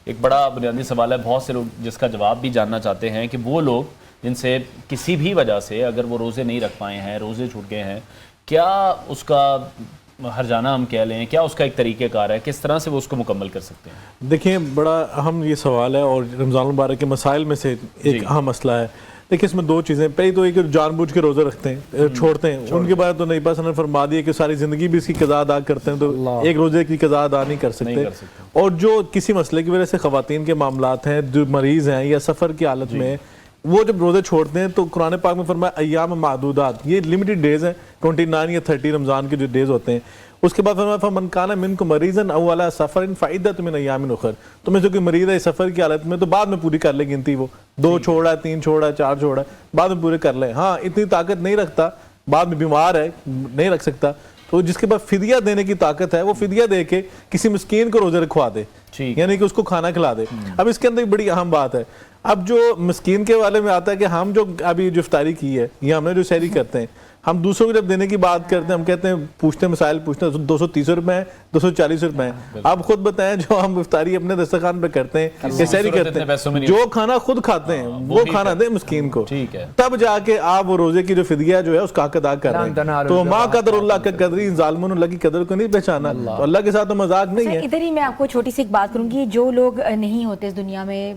ایک بڑا بنیادی سوال ہے، بہت سے لوگ جس کا جواب بھی جاننا چاہتے ہیں کہ وہ لوگ جن سے کسی بھی وجہ سے اگر وہ روزے نہیں رکھ پائے ہیں، روزے چھوٹ گئے ہیں، کیا اس کا ہرجانہ ہم کہہ لیں، کیا اس کا ایک طریقہ کار ہے، کس طرح سے وہ اس کو مکمل کر سکتے ہیں؟ دیکھیں بڑا اہم یہ سوال ہے اور رمضان المبارک کے مسائل میں سے ایک اہم مسئلہ ہے۔ دیکھیں اس میں دو چیزیں، پہلی تو یہ کہ جان بوجھ کے روزے رکھتے ہیں، چھوڑتے ہیں، ان کے بارے تو نبی پاک نے فرما دیا کہ ساری زندگی بھی اس کی قضا ادا کرتے ہیں تو ایک روزے کی قضا ادا نہیں کر سکتے۔ اور جو کسی مسئلے کی وجہ سے خواتین کے معاملات ہیں، جو مریض ہیں یا سفر کی حالت میں، وہ جب روزے چھوڑتے ہیں تو قرآن پاک میں فرمایا ایام معدودات، یہ لمیٹڈ ڈیز ہیں، 29 یا 30 رمضان کے جو ڈیز ہوتے ہیں۔ اس کے بعد فرمایا فمن کان منکم مریضا او علی سفر فعدۃ من ایام اخر، تمہیں جو کوئی مریض ہے سفر کی حالت میں تو بعد میں پوری کر لے گنتی، وہ 2 چھوڑا ہے، 3 چھوڑا ہے، 4 چھوڑا ہے، بعد میں پورے کر لیں۔ ہاں اتنی طاقت نہیں رکھتا، بعد میں بیمار ہے نہیں رکھ سکتا، تو جس کے بعد فدیہ دینے کی طاقت ہے وہ فدیہ دے کے کسی مسکین کو روزے رکھوا دے، یعنی کہ اس کو کھانا کھلا دے۔ اب اس کے اندر ایک بڑی اہم بات ہے، اب جو مسکین کے والے میں آتا ہے کہ ہم جو ابھی جو افطاری کی ہے یا ہم نے جو سحری کرتے ہیں، ہم دوسروں کو جب دینے کی بات کرتے ہیں ہم کہتے ہیں پوچھتے ہیں مسائل پوچھتے ہیں 230 روپے ہیں 240 روپے ہیں۔ آپ خود بتائیں جو ہم افطاری اپنے دسترخوان پہ کرتے ہیں یا سحری کرتے ہیں، جو کھانا خود کھاتے ہیں وہ کھانا دیں مسکین کو، تب جا کے آپ وہ روزے کی جو فدیہ جو ہے اس کا حق ادا کر رہے ہیں۔ تو ما قدر اللہ کا قدری، ظالمون اللہ کی قدر کو نہیں پہچانا، تو اللہ کے ساتھ تو مذاق نہیں ہے۔ ادھر ہی میں آپ کو چھوٹی سی ایک بات کروں گی، جو لوگ نہیں ہوتے اس دنیا میں،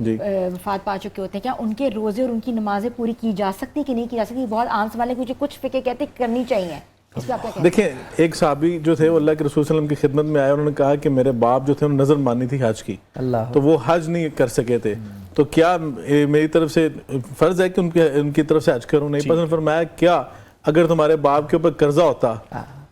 وفات پا چکے ہوتے ہیں، کیا ان کے روزے اور ان کی نمازیں پوری کی جا سکتی کہ نہیں کی جا سکتی؟ بہت عام سوال ہے، کچھ فقہ کہتے کرنی چاہیے۔ دیکھیں ایک صحابی جو تھے وہ اللہ کے رسول صلی اللہ علیہ وسلم کی خدمت میں آئے، انہوں نے کہا کہ میرے باپ جو تھے انہوں نے نظر مانی تھی حج کی، تو وہ حج نہیں کر سکے تھے، تو کیا میری طرف سے فرض ہے کہ ان کی طرف سے حج کروں؟ نہیں، پس نے فرمایا کیا اگر تمہارے باپ کے اوپر قرضہ ہوتا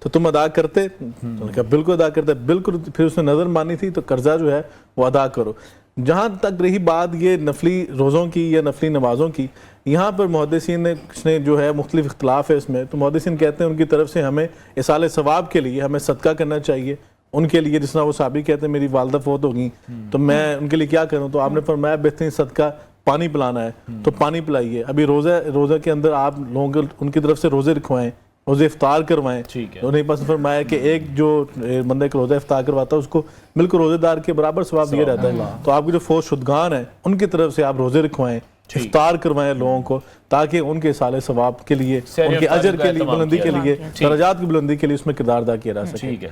تو تم ادا کرتے؟ انہوں نے کہا بالکل ادا کرتے، بالکل۔ پھر اس نے نظر مانی تھی تو قرضہ جو ہے وہ ادا کرو۔ جہاں تک رہی بات یہ نفلی روزوں کی یا نفلی نمازوں کی، یہاں پر محدثین نے جو ہے مختلف اختلاف ہے اس میں، تو محدثین کہتے ہیں ان کی طرف سے ہمیں اصال ثواب کے لیے ہمیں صدقہ کرنا چاہیے ان کے لیے، جس طرح وہ صحابی کہتے ہیں میری والدہ فوت ہو گئی تو میں ان کے لیے کیا کروں، تو آپ نے فرمایا بہترین صدقہ پانی پلانا ہے تو پانی پلائیے۔ ابھی روزہ کے اندر آپ لوگوں کو ان کی طرف سے روزے رکھوائیں، روزے افطار کروائیں۔ انہیں پاس فرمایا کہ ایک جو بندہ ایک روزہ افطار کرواتا ہے اس کو بالکل روزے دار کے برابر ثواب دیا رہتا ہے۔ تو آپ کے جو فوت شدگان ہیں ان کی طرف سے آپ روزے رکھوائیں، افطار کروائیں لوگوں کو، تاکہ ان کے اصال ثواب کے لیے، ان کے اجر کے لیے، بلندی کے لیے، درجات کی بلندی کے لیے اس میں کردار ادا کیا جا سکے۔